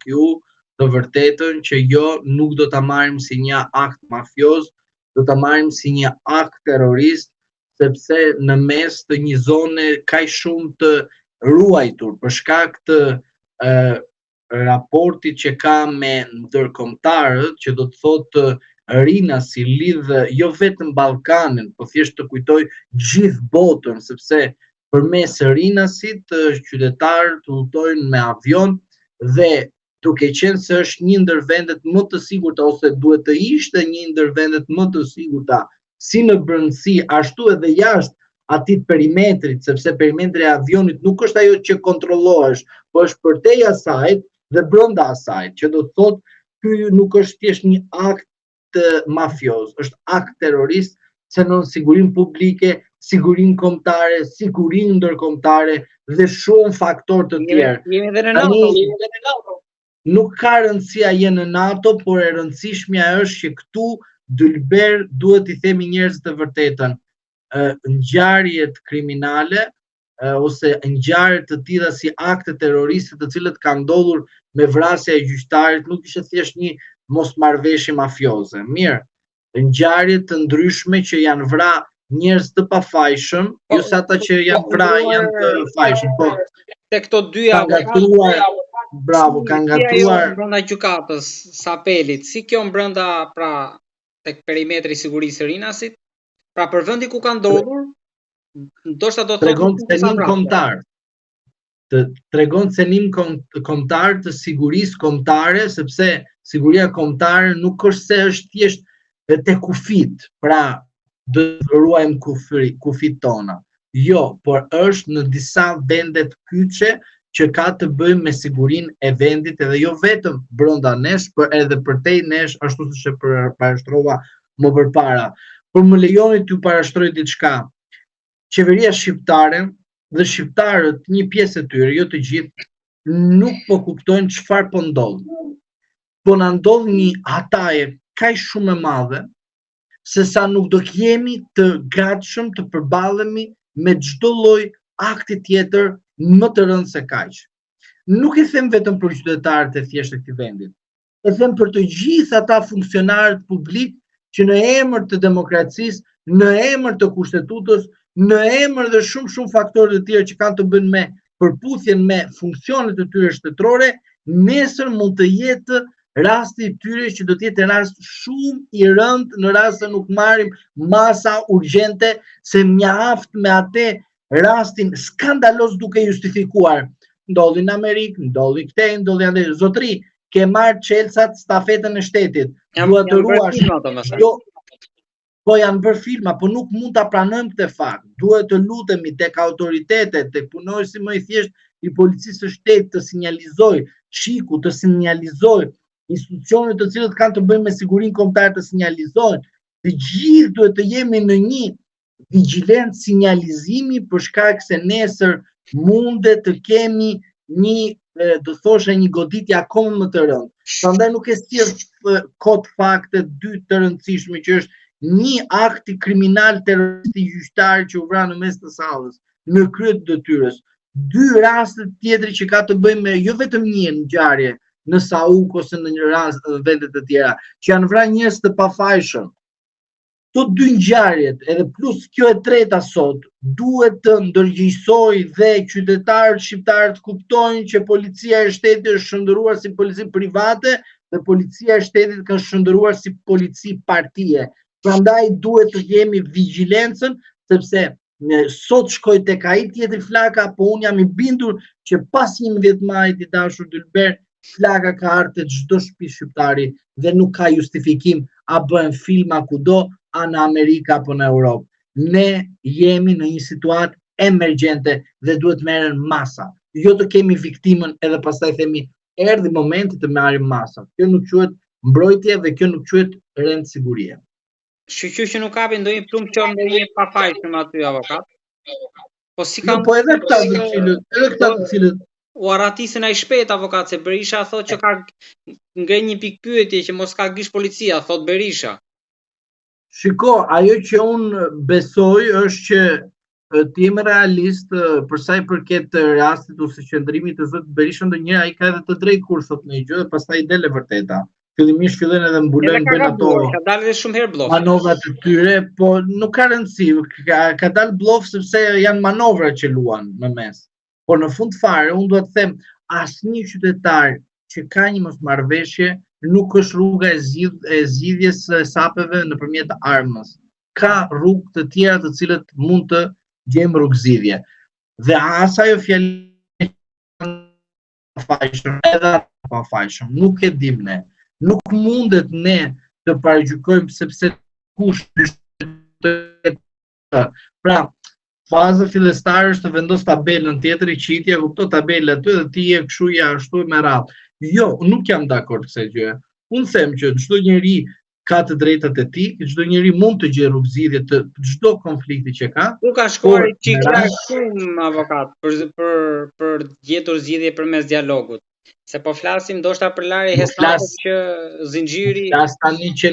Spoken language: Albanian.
tek ju të vërtetën që jo, nuk do ta marrim si një akt mafioz, do ta marrim si një akt terrorist, sepse në mes të një zone kaq shumë të ruajtur për shkak të raportit që ka me ndërkombëtarët, që do të thotë Rinasi lidh jo vetëm Ballkanin, po thjesht të kujtoj gjithë botën, sepse përmes Rinasit qytetarët udhtojnë me avion dhe duke qenë se është një ndër vendet më të sigurta ose duhet të ishte një ndër vendet më të sigurta si në brendësi ashtu edhe jashtë atij perimetrit, sepse perimetri i avionit nuk është ajo që kontrollohesh, po është përtej asaj dhe brenda asaj, që do të thotë ky nuk është thjesht një akt mafioz, është akt terrorist, cënon sigurinë publike, sigurinë kombëtare, sigurinë ndërkombëtare dhe shumë faktorë të tjerë. Jemi edhe në NATO. Nuk ka rëndësia je në NATO, por e rëndësishmja është që këtu dylber duhet i themi njerëzit të vërtetën. Ngjarjet kriminale ose ngjarje të tilla si akte terroriste të cilët kanë ndodhur me vrasja e gjyqtarit nuk ishte thjesht një mosmarrveshje mafioze. Mirë, ngjarje të ndryshme që janë vrarë njerëz të pafajshëm, jo se ata që janë vrarë janë të fajshëm, po te këto dy bravo, kanë gatuar brenda gjykatës së apelit. Si kjo brenda pra tek perimetri i sigurisë së Rinasit, pra për vendi ku ka ndodhur, ndoshta do të tregon cenim kombëtar. Tregon cenim kombëtar të sigurisë kombëtare, sepse siguria kombëtare nuk është se është thjesht te kufit, pra do të ruajmë kufit tona. Jo, por është në disa vende të kyçe që ka të bëjë me sigurinë e vendit edhe jo vetëm brenda nesh, por edhe përtej nesh, ashtu siç e parashtrova më përpara. Por më lejoni t'ju parashtroj diçka. Qeveria shqiptare dhe shqiptarët, një pjesë e tyre, jo të gjithë, nuk po kuptojnë çfarë po ndodh. Po na ndodh një hataje kaq shumë e madhe, se sa nuk do jemi të gatshëm të përballemi me çdo lloj akti tjetër më të rëndë se kaq. Nuk e them vetëm për qytetarët e thjeshtë të këtij vendi. E them për të gjithë ata funksionarët publik që në emër të demokracisë, në emër të kushtetutës, në emër dhe shumë faktorë të tjerë që kanë të bëjnë me përputhjen me funksionet e tyre shtetërore, nesër mund të jetë rasti i tyre që do të jetë rast shumë i rëndë në rast se nuk marrim masa urgjente, se mjaft me atë rastin skandaloz duke justifikuar. Ndodhi në Amerikë, ndodhi këtej, ndodhi ande. Zotri, ke marrë Çelsat stafetën e shtetit. Duhet të ruash. Po janë bërë filma, po nuk mund ta pranojmë këtë fakt. Duhet të lutemi tek autoritetet, tek punonësi më i thjesht i policisë së shtetit të sinjalizojë, shiku të sinjalizojë, institucionet të cilët kanë të bëjnë me sigurinë kombëtare të sinjalizojnë. Të gjithë duhet të jemi në një vigjilencë sinjalizimi për shkak se nesër mundet të kemi një do thoshe një goditje akoma më të rëndë. Prandaj nuk e sjell kot fakte dy të rëndësishme që është një akti kriminal terrorist i gjyqtar që u vra në mes të sallës, në krye të detyrës. Dy raste tjetër që ka të bëjnë me jo vetëm një ngjarje në Sauk ose në një rast në vende të tjera, që janë vrarë njerëz të pafajshëm. Këto dy ngjarjet, edhe plus kjo e treta sot, duhet të ndërgjegjësojë dhe qytetarët shqiptarë të kuptojnë që policia e shtetit është shndërruar si polici private dhe policia e shtetit ka shndërruar si polici partie. Prandaj duhet të jemi vigjilencën, sepse sot shkoj tek ai tjetër flaka, po unë jam i bindur që pas 11 majit i dashur Dylber, flaka ka ardhur te çdo shtëpi shqiptari dhe nuk ka justifikim a bëhen filma kudo, a në Amerikë apo në Europë. Ne jemi në një situatë emergjente dhe duhet merren masa. Jo të kemi viktimën edhe pastaj themi erdhi momenti të marrim masa. Kjo nuk quhet mbrojtje dhe kjo nuk quhet rend sigurie. Shqyqy që nuk kapi ndonjë plumë që ndonjë pafajshëm aty avokat. Po si kanë po edhe këta të cilët u arratisën ai shpejt avokat, se Berisha thotë që ka ngrej një pikë pyetje që mos ka gish policia, thot Berisha. Shiko, ajo që unë besoj është që ti jemi realist për sa i përket rastit ose qëndrimit të zotit Berisha, ndonjëherë ai ka edhe të drejtë kur thot në gjë dhe pastaj del e vërteta. Fillimisht fillojnë edhe mbulojnë bën ato. Ka dalë shumë herë bllok. Manovrat e tyre, po nuk ka rëndësi, ka dalë bllok sepse janë manovra që luan në mes. Por në fund fare, unë duhet të them, asnjë qytetar që ka një mosmarrveshje nuk është rruga e zgjidhjes së sapeve nëpërmjet armës. Ka rrugë të tjera të cilët mund të gjejmë rrugëzgjidhje. Dhe as ajo fjalë fajshëm, edhe pa fajshëm, nuk e dim ne. Nuk mundet ne të paragjykojmë sepse kush pra, faza fillestare është të vendos tabelën tjetër i qitja, kupto tabelën aty dhe ti je kështu ja ashtu me radhë. Jo, nuk jam dakord kësaj gjë. Unë them që çdo njeri ka të drejtat e tij, çdo njeri mund të gjejë rrugëzgjidhje të çdo konflikti që ka. Nuk ka shkuar shumë avokat për gjetur zgjidhje përmes dialogut. Se po flasim ndoshta për larje hesate që zinxhiri. Flas tani që